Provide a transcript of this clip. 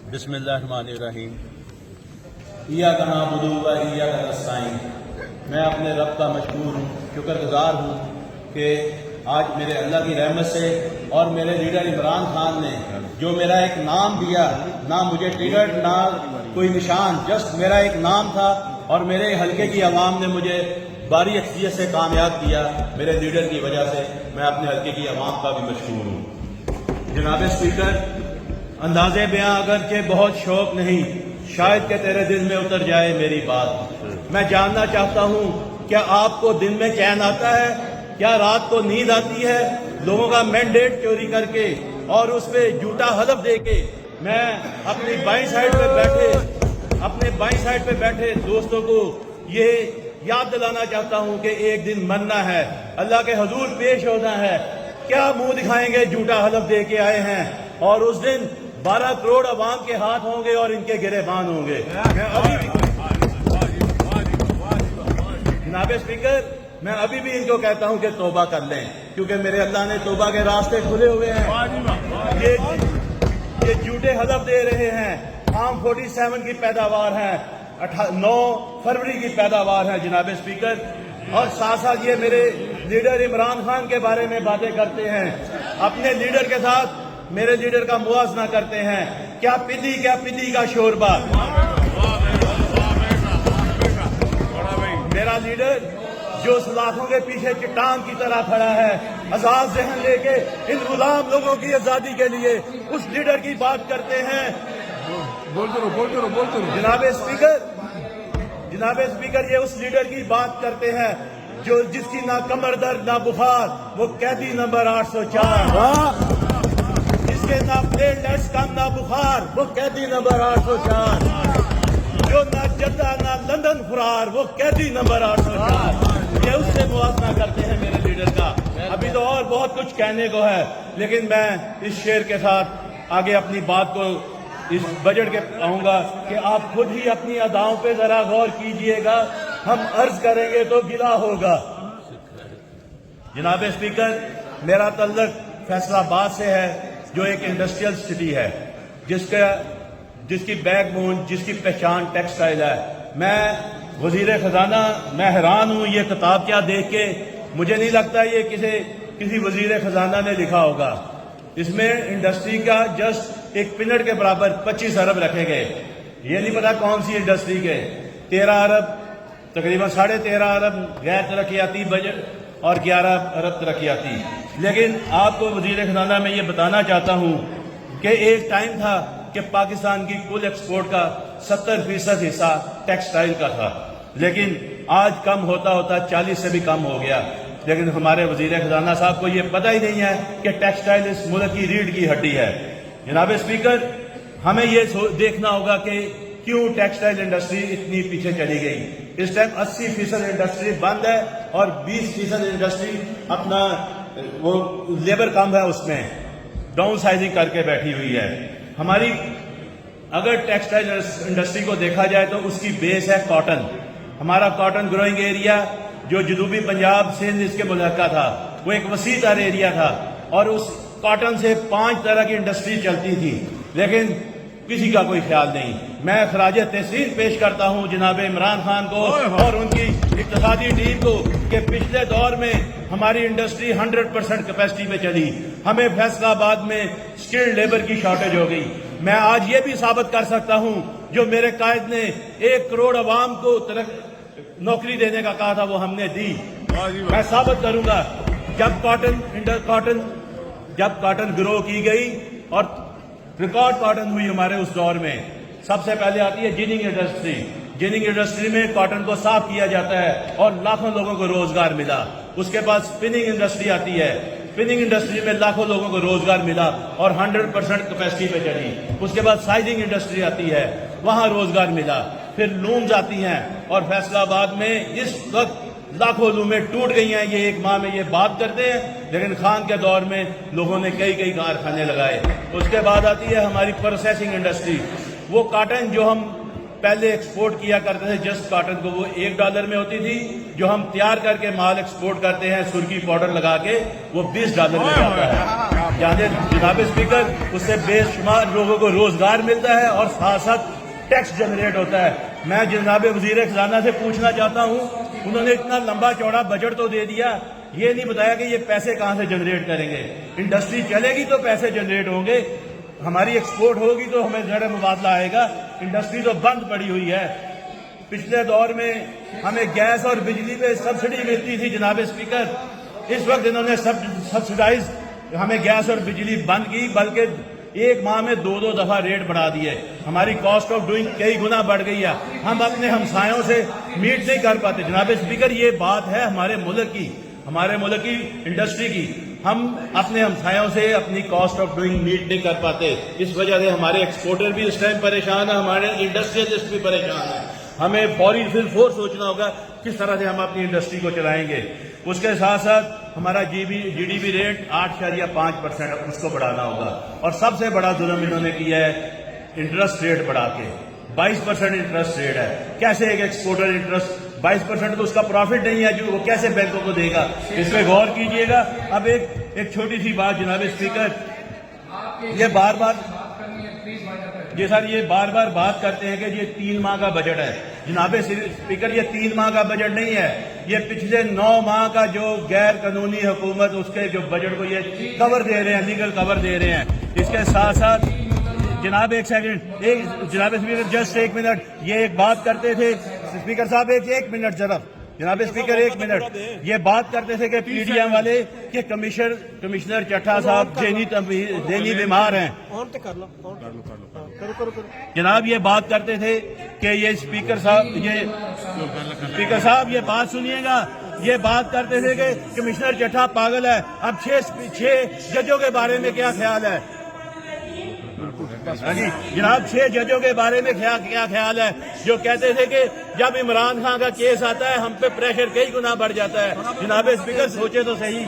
बिस्मिल्लाहिर्रहमानिर्रहीम। इय्याक नअबुदु व इय्याक नस्तईन। मैं अपने रब का मशकूर हूँ, शुक्रगुजार हूँ कि आज मेरे अल्लाह की रहमत से और मेरे लीडर इमरान खान ने जो मेरा एक नाम दिया, ना मुझे टिकट ना कोई निशान, जस्ट मेरा एक नाम था और मेरे हलके की आवाम ने मुझे भारी अक्सरियत से कामयाब किया। मेरे लीडर की वजह से मैं अपने हलके की आवाम का भी मशकूर हूँ। जनाब स्पीकर, अंदाजे बयां अगरचे बहुत शौक नहीं, शायद कि तेरे दिल में उतर जाए मेरी बात। मैं जानना चाहता हूँ, क्या आपको दिन में चैन आता है? क्या रात को नींद आती है? लोगों का मैंडेट चोरी करके और उस पे झूठा हलफ दे के मैं अपनी बाईं साइड पे बैठे दोस्तों को ये याद दिलाना चाहता हूँ कि एक दिन मरना है, अल्लाह के हुजूर पेश होना है। क्या मुंह दिखाएंगे? झूठा हलफ दे के आए हैं और उस दिन 12 करोड़ अवाम के हाथ होंगे और इनके गिरेबान होंगे। जनाब स्पीकर, मैं अभी भी इनको कहता हूं कि तौबा कर लें, क्योंकि मेरे अल्लाह ने तौबा के रास्ते खुले हुए हैं। ये झूठे हलफ दे रहे हैं। आम 47 की पैदावार है, 9 फरवरी की पैदावार है जनाब स्पीकर, और साथ साथ ये मेरे लीडर इमरान खान के बारे में बातें करते हैं। अपने लीडर के साथ मेरे लीडर का मुआवजा करते हैं। क्या पिदी का शोरबा। मेरा लीडर जो सलाखों के पीछे चट्टान की तरह खड़ा है, आजाद जहन लेके इन गुलाम लोगों की आजादी के लिए, उस लीडर की बात करते हैं। बोलते रहो। जनाब स्पीकर, ये उस लीडर की बात करते हैं जो जिसकी ना कमर दर्द ना बुखार, वो कैदी नंबर 804। जिसके ना प्लेटलेट्स कम ना बुखार, वो कैदी नंबर 804। जो ना जद्दा ना लंदन फरार, वो कैदी नंबर 804। ये उससे मुआवजा करते हैं मेरे लीडर का। अभी तो और बहुत कुछ कहने को है, लेकिन मैं इस शेर के साथ आगे अपनी बात को इस बजट के कहूंगा कि आप खुद ही अपनी अदाओं पे जरा गौर कीजिएगा। हम अर्ज करेंगे तो गिला होगा। जनाब स्पीकर, मेरा तल्लक फैसलाबाद से है, जो एक इंडस्ट्रियल सिटी है, जिसकी बैकबोन, जिसकी पहचान टेक्सटाइल है। मैं वजीर खजाना, मैं हैरान हूं ये किताब क्या देख के। मुझे नहीं लगता ये किसी वजीर खजाना ने लिखा होगा। इसमें इंडस्ट्री का जस्ट एक पिनट के बराबर 25 अरब रखे गए। ये नहीं पता कौन सी इंडस्ट्री के। 13 अरब, तकरीबन 13.5 अरब गैर तरक्याती बजट और 11 अरब तरक्याती। लेकिन आपको वजीर खजाना में ये बताना चाहता हूं कि एक टाइम था कि पाकिस्तान की कुल एक्सपोर्ट का 70% हिस्सा टेक्सटाइल का था, लेकिन आज कम होता होता 40 से भी कम हो गया। लेकिन हमारे वजीर खजाना साहब को ये पता ही नहीं है कि टेक्सटाइल इस मुल्क की रीढ़ की हड्डी है। जनाब स्पीकर, हमें ये देखना होगा कि क्यों टेक्सटाइल इंडस्ट्री इतनी पीछे चली गई। इस टाइम 80% इंडस्ट्री बंद है और 20% इंडस्ट्री अपना वो लेबर कम है उसमें डाउन साइजिंग करके बैठी हुई है। हमारी अगर टेक्सटाइल इंडस्ट्री को देखा जाए तो उसकी बेस है कॉटन। हमारा कॉटन ग्रोइंग एरिया जो जनूबी पंजाब सिंध इसके मुल्का था, वो एक वसी तर एरिया था और उस कॉटन से 5 तरह की इंडस्ट्री चलती थी, लेकिन किसी का कोई ख्याल नहीं। मैं खराज तहसीन पेश करता हूं जनाब इमरान खान को और उनकी इक्तिसादी टीम को कि पिछले दौर में हमारी इंडस्ट्री 100% कैपेसिटी पे चली। हमें फैसलाबाद में स्किल्ड लेबर की शॉर्टेज हो गई। मैं आज ये भी साबित कर सकता हूं, जो मेरे कायद ने 1 करोड़ अवाम को नौकरी देने का कहा था, वो हमने दी। मैं साबित करूंगा। जब कॉटन ग्रो की गई और रिकॉर्ड कॉटन हुई हमारे उस दौर में, सबसे पहले आती है जिनिंग इंडस्ट्री। जिनिंग इंडस्ट्री में कॉटन को साफ किया जाता है और लाखों लोगों को रोजगार मिला। उसके बाद स्पिनिंग इंडस्ट्री आती है। स्पिनिंग इंडस्ट्री में लाखों लोगों को रोजगार मिला और 100% कैपेसिटी पे चली। उसके बाद साइजिंग इंडस्ट्री आती है, वहां रोजगार मिला। फिर लूम्स आती हैं और फैसलाबाद में इस वक्त लाखों लूमें टूट गई हैं। ये 1 माह में ये बात करते हैं, लेकिन खान के दौर में लोगों ने कई कारखाने लगाए। उसके बाद आती है हमारी प्रोसेसिंग इंडस्ट्री। वो कॉटन जो हम पहले एक्सपोर्ट किया करते थे, जस्ट कॉटन को, वो $1 में होती थी। जो हम तैयार करके माल एक्सपोर्ट करते हैं सुर्खी पाउडर लगा के, वो $20 में जाता है। جناب اسپیکر اس سے بے شمار لوگوں کو روزگار ملتا ہے اور ساتھ ساتھ ٹیکس جنریٹ ہوتا ہے. میں جناب وزیر خزانہ سے پوچھنا چاہتا ہوں, انہوں نے اتنا لمبا چوڑا بجٹ تو دے دیا, یہ نہیں بتایا کہ یہ پیسے کہاں سے جنریٹ کریں گے. انڈسٹری چلے گی تو پیسے جنریٹ ہوں گے, ہماری ایکسپورٹ ہوگی تو ہمیں زیادہ مبادلہ آئے گا. انڈسٹری تو بند پڑی ہوئی ہے. پچھلے دور میں ہمیں گیس اور بجلی پہ سبسڈی ملتی تھی جناب اسپیکر, اس وقت انہوں نے سبسڈائز ہمیں گیس اور بجلی بند کی, بلکہ ایک ماہ میں 2 دفعہ ریٹ بڑھا دیے. ہماری کاسٹ آف ڈوئنگ کئی گنا بڑھ گئی ہے, ہم اپنے ہمسایوں سے میٹ نہیں کر پاتے. جناب اسپیکر یہ بات ہے ہمارے ملک کی انڈسٹری کی. ہم اپنے ہمسایوں سے اپنی کاسٹ آف ڈوئنگ میٹ نہیں کر پاتے. اس وجہ سے ہمارے ایکسپورٹر بھی اس ٹائم پریشان ہیں, ہمارے انڈسٹریلسٹ بھی پریشان ہیں. ہمیں فوری سوچنا ہوگا کس طرح سے ہم اپنی انڈسٹری کو چلائیں گے. اس کے ساتھ ساتھ ہمارا جی ڈی پی ریٹ 8.5% اس کو بڑھانا ہوگا. اور سب سے بڑا ظلم انہوں نے کیا ہے انٹرسٹ ریٹ بڑھا کے. 22% انٹرسٹ ریٹ ہے. کیسے ایک ایکسپورٹر انٹرسٹ 22% تو اس کا پروفٹ نہیں ہے جو وہ کیسے بینکوں کو دے گا, اس پہ غور کیجئے گا. اب ایک چھوٹی سی بات جناب اسپیکر, یہ بار بار بات کرتے ہیں کہ یہ 3 ماہ کا بجٹ ہے. جناب اسپیکر یہ 3 ماہ کا بجٹ نہیں ہے, یہ پچھلے 9 ماہ کا جو غیر قانونی حکومت اس کے جو بجٹ کو یہ کور دے رہے ہیں, لیگل کور دے رہے ہیں. اس کے ساتھ ساتھ جناب ایک سیکنڈ, جناب اسپیکر جسٹ 1 منٹ, یہ ایک بات کرتے تھے اسپیکر صاحب, ایک منٹ ذرا جناب اسپیکر 1 منٹ, یہ بات کرتے تھے کہ پی ڈی ایم والے کہ کمشنر چٹھا صاحب ذہنی بیمار ہیں. جناب یہ بات کرتے تھے کہ یہ اسپیکر صاحب یہ بات سنیے گا, یہ بات کرتے تھے کہ کمشنر چٹھا پاگل ہے. اب 6 ججوں کے بارے میں کیا خیال ہے؟ جی جناب 6 ججوں کے بارے میں کیا خیال ہے جو کہتے تھے کہ جب عمران خان کا کیس آتا ہے ہم پہ پریشر کئی گنا بڑھ جاتا ہے. جناب اسپیکر سوچے تو صحیح.